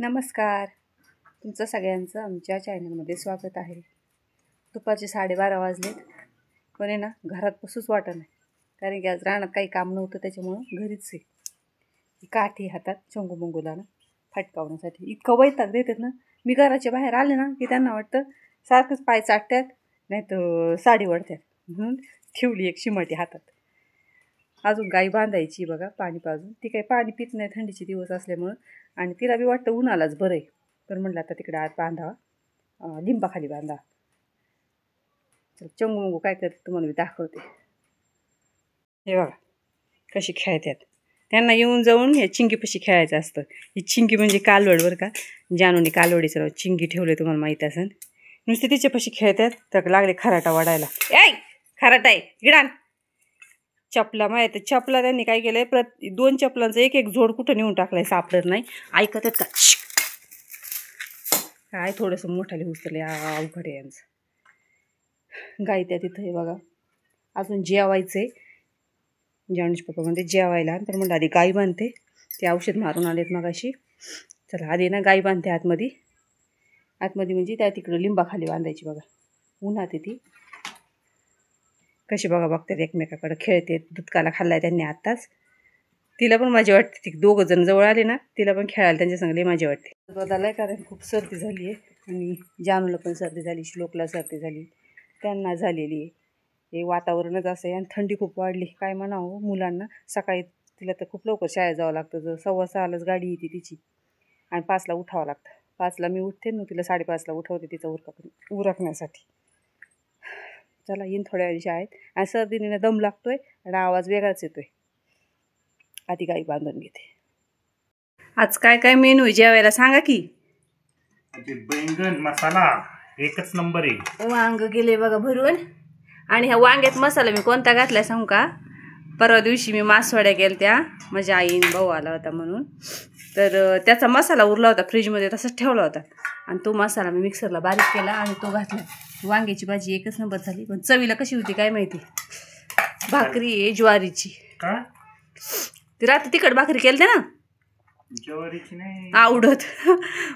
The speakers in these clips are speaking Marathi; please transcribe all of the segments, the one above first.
नमस्कार, तुमचं सगळ्यांचं आमच्या चॅनलमध्ये स्वागत आहे. दुपारचे 12:30 वाजलेत, पण आहे ना घरात बसूच वाटत नाही, कारण की आज रानात काही काम नव्हतं, त्याच्यामुळं घरीच आहे. काठी हातात चंगूमंगूला ना फटकावण्यासाठी इतकं वैताग देतात ना. मी घराच्या बाहेर आले ना की त्यांना वाटतं सारखंच पाय चाटतात, नाही तर साडी वळतात, म्हणून ठेवली एक शिमाटी हातात. अजून गाई बांधायची बघा, पाणी पाजून. ती काही पाणी पित नाही थंडीचे दिवस असल्यामुळं, आणि तिला बी वाटतं उन्हालाच बरं आहे, तर म्हटलं आता तिकडे आत बांधावा, लिंबाखाली बांधा. चल चंगू काय करते तुम्हाला मी दाखवते. हे बघा कशी खेळतात. त्यांना येऊन जाऊन हे चिंगीपाशी खेळायचं असतं. ही चिंगी म्हणजे कालवड बरं का, जानूने कालवडीचं चिंगी ठेवले, तुम्हाला माहीत असेल. नुसते तिच्यापाशी खेळतात, तर लागले खराटा वाढायला. ऐ खराटा आहे गिडान चपला. माहिती चपला त्यांनी काय केलंय, 2 चपलांचं एक एक जोड कुठं नेऊन टाकलाय, सापडत नाही. ऐकतात का काय, थोडंसं मोठाले उचलले अवघड आहे यांचं. गाई त्या तिथं आहे बघा. अजून जेवायचंय. जानूचे पप्पा म्हणते जेवायला, तर म्हणलं आधी गाई बांधते, ते औषध मारून आलेत मगाशी. चला आधी ना गाई बांधते आतमध्ये म्हणजे त्या तिकडं लिंबाखाली बांधायची बघा. उन्हात आहे ती. कशी बघा बघतात एकमेकाकडे, खेळते. दुधकाला खाल्लाय त्यांनी आत्ताच. तिला पण मजा वाटते. ती 2 जण जवळ आले ना, तिला पण खेळायला त्यांच्या संगली मजा वाटते. बदलाय, कारण खूप सर्दी झाली आहे, आणि जानूला पण सर्दी झाली, श्लोकला सर्दी झाली, त्यांना झालेली आहे. हे वातावरणच असं आहे, आणि थंडी खूप वाढली. काय म्हणावं मुलांना. सकाळी तिला तर खूप लवकर शाळेत जावं लागतं. 6:15लाच गाडी येते तिची, आणि 5ला उठावं लागतं. 5ला मी उठते ना, तिला 5:30ला उठवते तिचं उरकण्यासाठी. चला येईन थोड्या वेळी शाळेत. आणि सर्दीने दम लागतोय आणि आवाज वेगळाच येतोय. आधी गाई बांधून घेते. आज काय काय मेनू आहे जेवायला सांगा की. बैंगन मसाला एकच नंबर आहे. वांग गेले बघा भरून. आणि ह्या वांग्यात मसाला मी कोणता घातलाय सांगू का. परवा दिवशी मी मासवड्या केल्या, माझ्या आईन भाऊ आला होता म्हणून, तर त्याचा मसाला उरला होता फ्रीजमध्ये, तसाच ठेवला होता. आणि तो मसाला मी मिक्सरला बारीक केला आणि तो घातला. वांग्याची भाजी एकच नंबर झाली, पण चवीला कशी होती काय माहिती. भाकरी आहे ज्वारीची. का ती रात्री तिखट भाकरी केलते ना, ज्वारीची नाही आवडत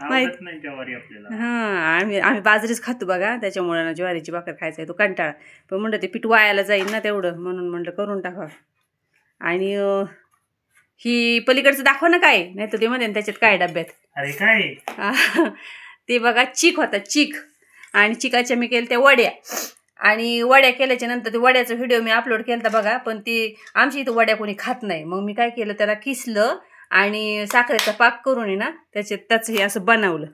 माहित नाही ज्वारी आपल्याला. हां, आम्ही बाजरीच खातो बघा, त्याच्यामुळे ना ज्वारीची भाकर खायचा आहे तो कंटाळा. पण म्हणलं ते पीठ वायाला जाईल ना तेवढं, म्हणून म्हणलं करून टाका. आणि ही पलीकडचं दाखवा ना काय, नाही तर ते मध्ये त्याच्यात काय डब्यात. अरे काय ते बघा चिक होता, चिक. आणि चिकाच्या मी केल्या त्या वड्या. आणि वड्या केल्याच्या नंतर ते वड्याचा व्हिडिओ मी अपलोड केला बघा, पण ते आमच्या इथं वड्या कोणी खात नाही. मग मी काय केलं, त्याला किसलं आणि साखरेचा पाक करून आहे ना त्याचं हे असं बनवलं.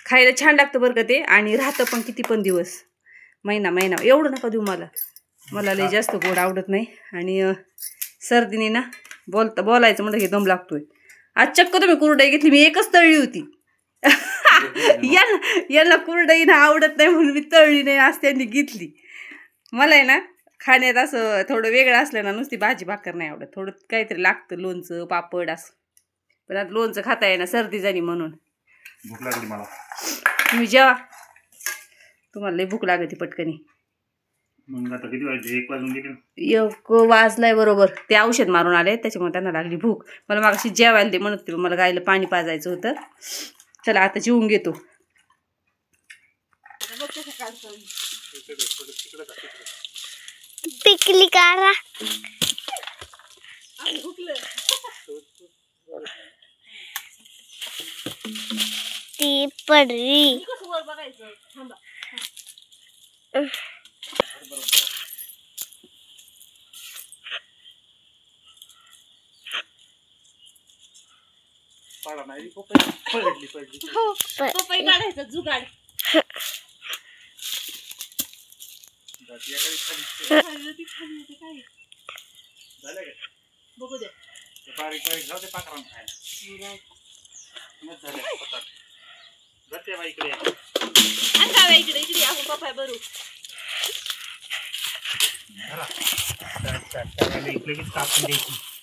खायला छान लागतं बरं का ते, आणि राहतं पण किती पण दिवस, महिना. एवढं नका देऊ मला लय जास्त गोड आवडत नाही. आणि सर्दीने ना बोलायचं म्हणलं हे दम लागतोय. आज चक्क तुम्ही कुरडई घेतली, मी एकच तळली होती. यांना कुरडई ना आवडत नाही म्हणून मी तळली नाही, आज त्यांनी घेतली. मला आहे ना खाण्यात असं थोडं वेगळं असलं ना, नुसती भाजी भाकर नाही आवडत, थोडं काहीतरी लागतं, लोणचं पापड असं. पण आता लोणचं खाता येईना, सर्दी झाली म्हणून. भूक लागली मला. तुम्ही जेवा, तुम्हाला लई भूक लागते पटकनी. मग आता किती वाजले, 1 वाजून गेले. 1 वाजलाय बरोबर. ते औषध मारून आले त्याच्यामुळे त्यांना लागली भूक. मला मागाशी जेवायला दे म्हणत, मला गायला पाणी पाजायचं होतं. चला आता जेवून घेतो. पिकली कारा ती पडली. पपई काढायचा जुगाड. बघू दे बारीक जाऊ दे पाकराम खायला. इकडे आपण पपई भरू.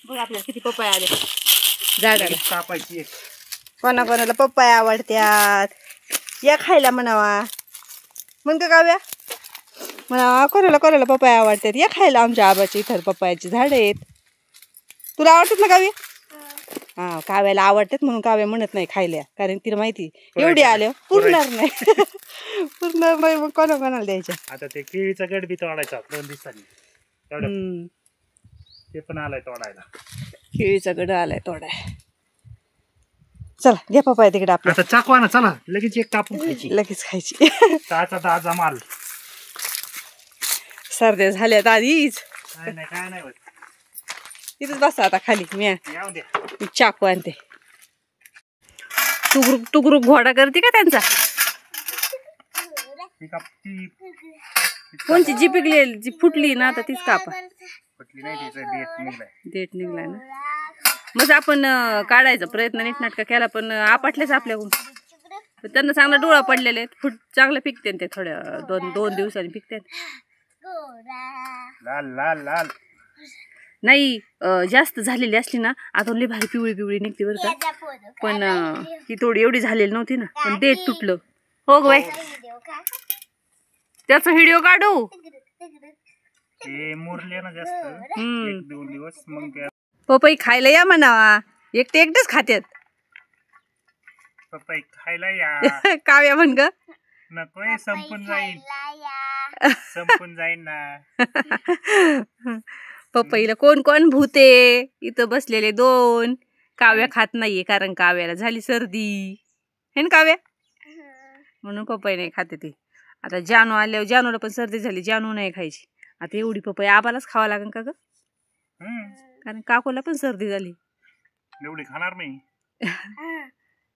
बघ आपल्याला किती पपई आले झाडाला. कापायची एक. कोणाकोणाला पपई आवडत्यात या खायला म्हणावा. मग का गाव्या म्हणावा, कोणाला पपई आवडतात या खायला. आमच्या आबाची इथं पपईची झाड आहेत. तुला आवडतात ना गावी. हा काव्याला आवडतात म्हणून काव्या म्हणत नाही खायला, कारण तिला माहिती पुरायचं एवढी नाही. आल्या पुरणार नाही. पुरणार नाही मग कोणाला द्यायच्या. आता ते केळीचा गड बी तोडायचा 2 दिवसांनी तेवढं हम्म, ते पण आलाय तोडायला. केळीचा गड आलाय तोडाय. चला घ्या पप्पा तिकडे आपल्या, आता चाकू आणा चला, लगेच एक कापून खायची. लगेच खायची. ताजा ताजा माल. सर्द्या झाल्यात आधीच. काय नाही होत. तिथंच बसा आता खाली, मी येऊ द्या. चाकू आणते. तुगरुक तुगरुक घोडा करते का त्यांचा. ती कापती कोणची जी पिकली जी फुटली ना आता तीच कापा. फुटली नाही, तिचं देठ निघलाय. देठ निघलाय ना. मग आपण काढायचा प्रयत्न नीटनाटका केला पण आपटलेच आपल्याकडून. पण त्यांना चांगला डोळा पडलेले आहेत, फुट चांगलं पिकते ते थोड्या 2 दिवसांनी पिकते. लाल लाल लाल. नाही जास्त झालेली असली ना आता लई भारी पिवळी पिवळी निघते बरं का. पण ही थोडी एवढी झालेली नव्हती ना, पण देठ तुटलं. हो ग बाई, त्याचा व्हिडिओ काढू. ते मुरले ना जास्त 1-2 दिवस मग ते पपई खायला या म्हणावा. एकटेच खात्यात. पपई खायला या. काव्या म्हण ग. नकोय, संपून जाईल. संपून जाईल ना. पपईला कोण कोण भूते इथं बसलेले 2. काव्या खात नाहीये कारण काव्याला झाली सर्दी हे ना काव्या, म्हणून पपई नाही खाते ती. आता जानू आल्यावर जानूला पण सर्दी झाली, जानू नाही खायची. आता एवढी पपई आबालाच खावा लागेल का ग, कारण काकूला पण सर्दी झाली. एवढी खाणार नाही.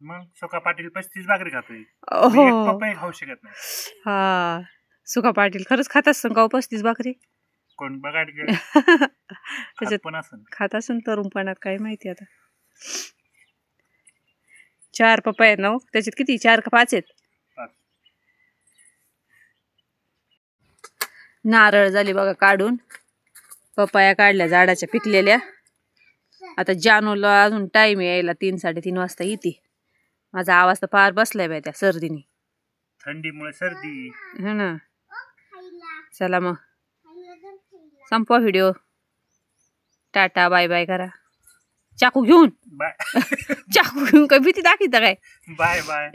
मग सुका पाटील 35 भाकरी खातोय. ओहो. एक पपई खाऊ शकत नाही. हा सुका पाटील खरंच खात असं का 35 भाकरी. कोण बघायला गेलं त्याच्यात पण असं खात असून तरुणपणात काय माहिती. आता 4 पपया आहेत ना, त्याच्यात किती 4 का 5 आहेत. नारळ झाली बघा काढून, पपाया काढल्या झाडाच्या पिकलेल्या. आता जानूला अजून टाइम यायला 3-3:30 वाजता येते. माझा आवाज तर फार बसलाय बाय त्या सर्दीने, थंडीमुळे सर्दी. है ना. चला मग संपवा व्हिडिओ. टाटा बाय बाय करा. चाकू घेऊन बाय. चाकू घेऊन काय भीती दाखवता काय. Bye bye.